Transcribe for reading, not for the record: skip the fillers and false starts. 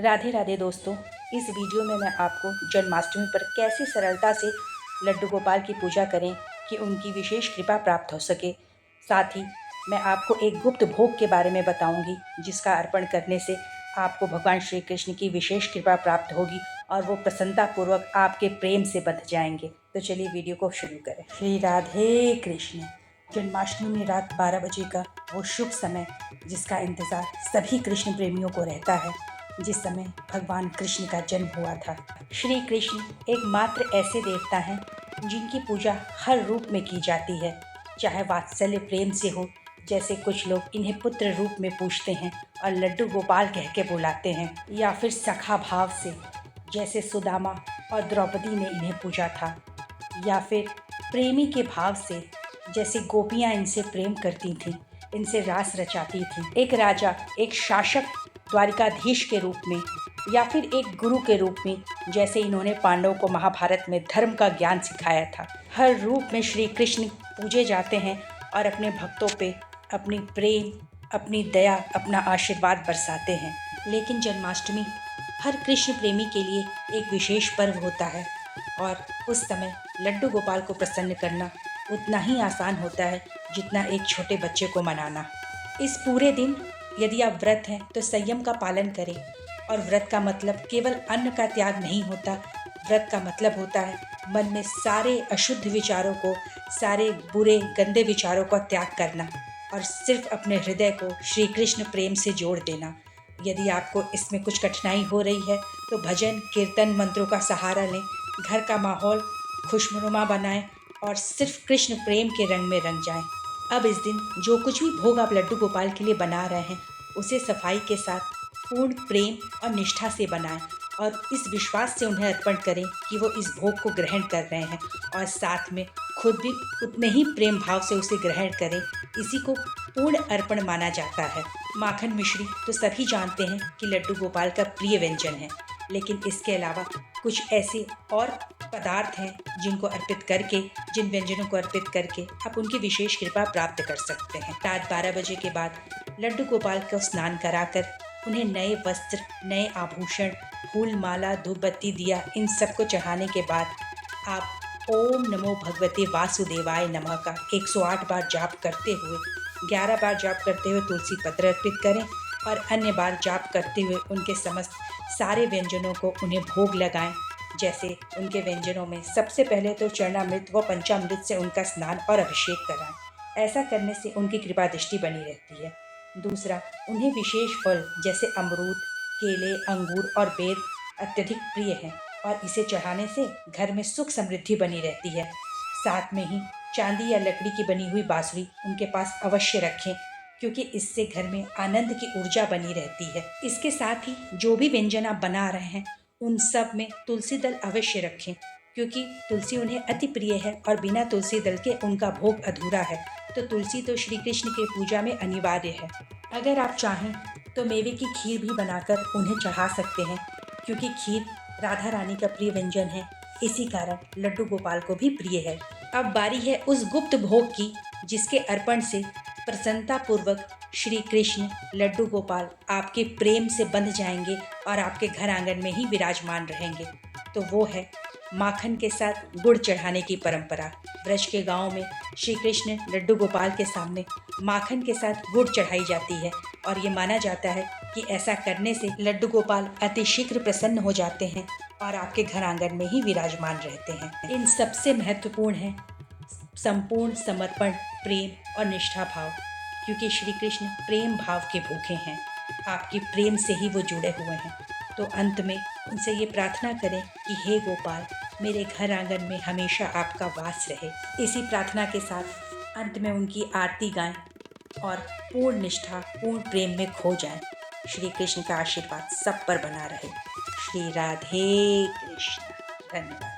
राधे राधे दोस्तों, इस वीडियो में मैं आपको जन्माष्टमी पर कैसे सरलता से लड्डू गोपाल की पूजा करें कि उनकी विशेष कृपा प्राप्त हो सके। साथ ही मैं आपको एक गुप्त भोग के बारे में बताऊंगी जिसका अर्पण करने से आपको भगवान श्री कृष्ण की विशेष कृपा प्राप्त होगी और वो प्रसन्नतापूर्वक आपके प्रेम से बंध जाएंगे। तो चलिए वीडियो को शुरू करें। श्री राधे कृष्ण। जन्माष्टमी में रात 12 बजे का वो शुभ समय जिसका इंतज़ार सभी कृष्ण प्रेमियों को रहता है, जिस समय भगवान कृष्ण का जन्म हुआ था। श्री कृष्ण एकमात्र ऐसे देवता हैं जिनकी पूजा हर रूप में की जाती है, चाहे वात्सल्य प्रेम से हो, जैसे कुछ लोग इन्हें पुत्र रूप में पूजते हैं और लड्डू गोपाल कह के बुलाते हैं, या फिर सखा भाव से जैसे सुदामा और द्रौपदी ने इन्हें पूजा था, या फिर प्रेमी के भाव से जैसे गोपियाँ इनसे प्रेम करती थीं, इनसे रास रचाती थीं। एक राजा, एक शासक द्वारिकाधीश के रूप में, या फिर एक गुरु के रूप में, जैसे इन्होंने पांडवों को महाभारत में धर्म का ज्ञान सिखाया था। हर रूप में श्री कृष्ण पूजे जाते हैं और अपने भक्तों पे अपनी प्रेम, अपनी दया, अपना आशीर्वाद बरसाते हैं। लेकिन जन्माष्टमी हर कृष्ण प्रेमी के लिए एक विशेष पर्व होता है और उस समय लड्डू गोपाल को प्रसन्न करना उतना ही आसान होता है जितना एक छोटे बच्चे को मनाना। इस पूरे दिन यदि आप व्रत हैं तो संयम का पालन करें। और व्रत का मतलब केवल अन्न का त्याग नहीं होता। व्रत का मतलब होता है मन में सारे अशुद्ध विचारों को, सारे बुरे गंदे विचारों का त्याग करना और सिर्फ अपने हृदय को श्री कृष्ण प्रेम से जोड़ देना। यदि आपको इसमें कुछ कठिनाई हो रही है तो भजन कीर्तन मंत्रों का सहारा लें, घर का माहौल खुशनुमा बनाएं और सिर्फ कृष्ण प्रेम के रंग में रंग जाएं। अब इस दिन जो कुछ भी भोग आप लड्डू गोपाल के लिए बना रहे हैं उसे सफाई के साथ पूर्ण प्रेम और निष्ठा से बनाएं और इस विश्वास से उन्हें अर्पण करें कि वो इस भोग को ग्रहण कर रहे हैं और साथ में खुद भी उतने ही प्रेम भाव से उसे ग्रहण करें। इसी को पूर्ण अर्पण माना जाता है। माखन मिश्री तो सभी जानते हैं कि लड्डू गोपाल का प्रिय व्यंजन है, लेकिन इसके अलावा कुछ ऐसे और पदार्थ हैं जिनको अर्पित करके, जिन व्यंजनों को अर्पित करके आप उनकी विशेष कृपा प्राप्त कर सकते हैं। रात 12 बजे के बाद लड्डू गोपाल को स्नान कराकर उन्हें नए वस्त्र, नए आभूषण, फूल माला, धूप बत्ती, दिया, इन सब को चढ़ाने के बाद आप ओम नमो भगवते वासुदेवाय नमः का 108 बार जाप करते हुए, 11 बार जाप करते हुए तुलसी पत्र अर्पित करें और अन्य बार जाप करते हुए उनके समस्त सारे व्यंजनों को उन्हें भोग लगाएं। जैसे उनके व्यंजनों में सबसे पहले तो चरणामृत व पंचामृत से उनका स्नान और अभिषेक कराएं। ऐसा करने से उनकी कृपा दृष्टि बनी रहती है। दूसरा, उन्हें विशेष फल जैसे अमरूद, केले, अंगूर और बेर अत्यधिक प्रिय हैं और इसे चढ़ाने से घर में सुख समृद्धि बनी रहती है। साथ में ही चांदी या लकड़ी की बनी हुई बांसुरी उनके पास अवश्य रखें, क्योंकि इससे घर में आनंद की ऊर्जा बनी रहती है। इसके साथ ही जो भी व्यंजन आप बना रहे हैं उन सब में तुलसी दल अवश्य रखें, क्योंकि तुलसी उन्हें अति प्रिय है और बिना तुलसी दल के उनका भोग अधूरा है। तो तुलसी तो श्री कृष्ण की पूजा में अनिवार्य है। अगर आप चाहें तो मेवे की खीर भी बनाकर उन्हें चढ़ा सकते हैं, क्योंकि खीर राधा रानी का प्रिय व्यंजन है, इसी कारण लड्डू गोपाल को भी प्रिय है। अब बारी है उस गुप्त भोग की जिसके अर्पण से प्रसन्नता पूर्वक श्री कृष्ण लड्डू गोपाल आपके प्रेम से बंध जाएंगे और आपके घर आंगन में ही विराजमान रहेंगे। तो वो है माखन के साथ गुड़ चढ़ाने की परंपरा। ब्रज के गांव में श्री कृष्ण लड्डू गोपाल के सामने माखन के साथ गुड़ चढ़ाई जाती है और ये माना जाता है कि ऐसा करने से लड्डू गोपाल अति शीघ्र प्रसन्न हो जाते हैं और आपके घर आंगन में ही विराजमान रहते हैं। इन सबसे महत्वपूर्ण है संपूर्ण समर्पण, प्रेम और निष्ठा भाव, क्योंकि श्री कृष्ण प्रेम भाव के भूखे हैं। आपके प्रेम से ही वो जुड़े हुए हैं। तो अंत में उनसे ये प्रार्थना करें कि हे गोपाल, मेरे घर आंगन में हमेशा आपका वास रहे। इसी प्रार्थना के साथ अंत में उनकी आरती गाएं और पूर्ण निष्ठा, पूर्ण प्रेम में खो जाएं। श्री कृष्ण का आशीर्वाद सब पर बना रहे। श्री राधे कृष्ण। धन्यवाद।